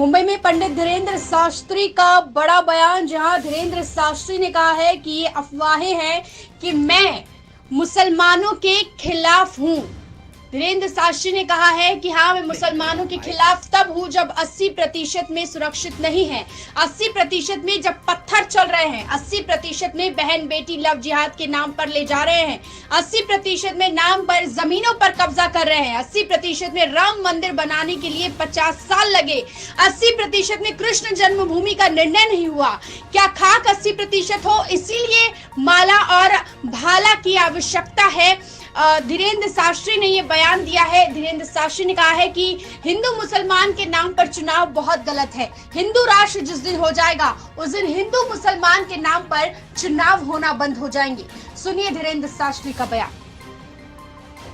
मुंबई में पंडित धीरेन्द्र शास्त्री का बड़ा बयान, जहां धीरेन्द्र शास्त्री ने कहा है कि ये अफवाहें हैं कि मैं मुसलमानों के खिलाफ हूं। धीरेन्द्र शास्त्री ने कहा है कि हाँ, मैं मुसलमानों के खिलाफ तब हूँ जब 80% में सुरक्षित नहीं है, 80% में जब पत्थर चल रहे हैं, 80% में बहन बेटी लव जिहाद के नाम पर ले जा रहे हैं, 80% में नाम पर जमीनों पर कब्जा कर रहे हैं, 80% में राम मंदिर बनाने के लिए 50 साल लगे, 80% में कृष्ण जन्मभूमि का निर्णय नहीं हुआ। क्या खाक 80% हो, इसीलिए माला और भाला की आवश्यकता है। धीरेन्द्र शास्त्री ने ये बयान दिया है। धीरेन्द्र शास्त्री ने कहा है कि हिंदू मुसलमान के नाम पर चुनाव बहुत गलत है। हिंदू राष्ट्र जिस दिन हो जाएगा उस दिन हिंदू मुसलमान के नाम पर चुनाव होना बंद हो जाएंगे। सुनिए धीरेन्द्र शास्त्री का बयान।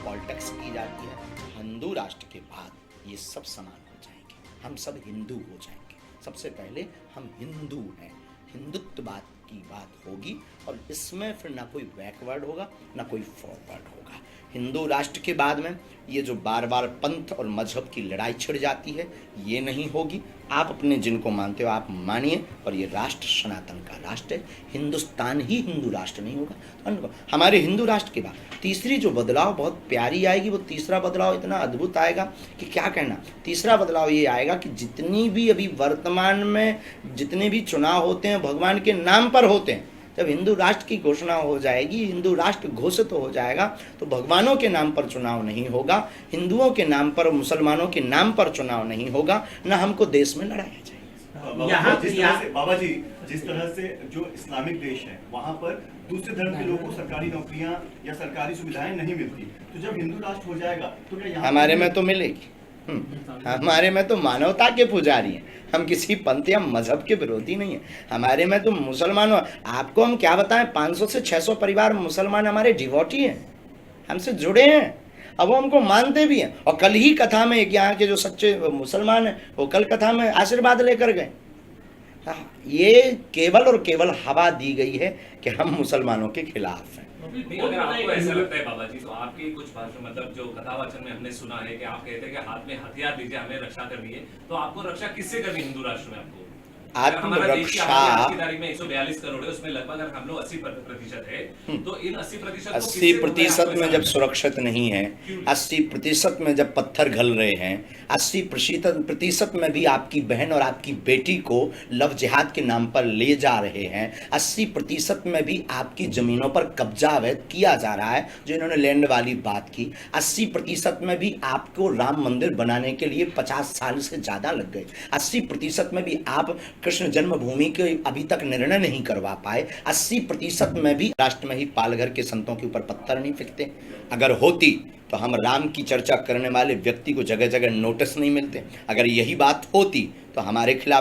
पॉलिटिक्स की जाती है, हिंदू राष्ट्र के बाद ये सब समान हो जाएंगे, हम सब हिंदू हो जाएंगे। सबसे पहले हम हिंदू हैं, हिंदुत्ववाद की बात होगी और इसमें फिर ना कोई बैकवर्ड होगा ना कोई फॉरवर्ड होगा। हिंदू राष्ट्र के बाद में ये जो बार बार पंथ और मजहब की लड़ाई छिड़ जाती है, ये नहीं होगी। आप अपने जिनको मानते हो आप मानिए, और ये राष्ट्र सनातन का राष्ट्र है। हिंदुस्तान ही हिंदू राष्ट्र नहीं होगा। हमारे हिंदू राष्ट्र के बाद तीसरी जो बदलाव बहुत प्यारी आएगी, वो तीसरा बदलाव इतना अद्भुत आएगा कि क्या कहना। तीसरा बदलाव ये आएगा कि जितनी भी अभी वर्तमान में जितने भी चुनाव होते हैं भगवान के नाम पर होते हैं, जब हिंदू राष्ट्र की घोषणा हो जाएगी, हिंदू राष्ट्र घोषित हो जाएगा, तो भगवानों के नाम पर चुनाव नहीं होगा, हिंदुओं के नाम पर, मुसलमानों के नाम पर चुनाव नहीं होगा, न हमको देश में लड़ाया जाएगा। बाबा जी, जिस तरह से जो इस्लामिक देश है वहाँ पर दूसरे धर्म के लोगों को सरकारी नौकरियां या सरकारी सुविधाएं नहीं मिलती, तो जब हिंदू राष्ट्र हो जाएगा तो क्या यहाँ हमारे में तो मिलेगी। हमारे में तो मानवता के पुजारी हैं, हम किसी पंथ या मजहब के विरोधी नहीं है। हमारे में तो मुसलमानों, आपको हम क्या बताएं, 500 से 600 परिवार मुसलमान हमारे डिवोटी हैं, हमसे जुड़े हैं, अब वो हमको मानते भी हैं। और कल ही कथा में एक यहाँ के जो सच्चे मुसलमान हैं वो कल कथा में आशीर्वाद लेकर गए। ये केवल और केवल हवा दी गई है कि हम मुसलमानों के खिलाफ हैं। अगर आपको ऐसा लगता है बाबा जी, तो आपकी कुछ भाषण मतलब जो कथावाचन में हमने सुना है कि आप कहते हैं कि हाथ में हथियार दीजिए, हमें रक्षा करनी है, तो आपको रक्षा किससे करनी हिंदू राष्ट्र में? आपको आत्मरक्षा में 142 करोड़ है, उसमें लगभग अगर हम लोग 80% है, तो इन 80% में जब सुरक्षित नहीं है, 80% में जब पत्थर घल रहे हैं, 80% में भी आपकी बहन और आपकी बेटी को लव जिहाद के नाम पर ले जा रहे हैं, 80% में भी आपकी जमीनों पर कब्जा अवैध किया जा रहा है, जो इन्होंने लैंड वाली बात की, 80% में भी आपको राम मंदिर बनाने के लिए 50 साल से ज्यादा लग गए, 80% में भी आप कृष्ण जन्मभूमि के अभी तक निर्णय नहीं करवा पाए, 80% में भी राष्ट्र में ही पालघर के संतों के ऊपर पत्थर नहीं फेंकते। अगर होती तो हम राम की चर्चा करने वाले व्यक्ति को जगह जगह नोटिस नहीं मिलते। अगर यही बात होती तो हमारे खिलाफ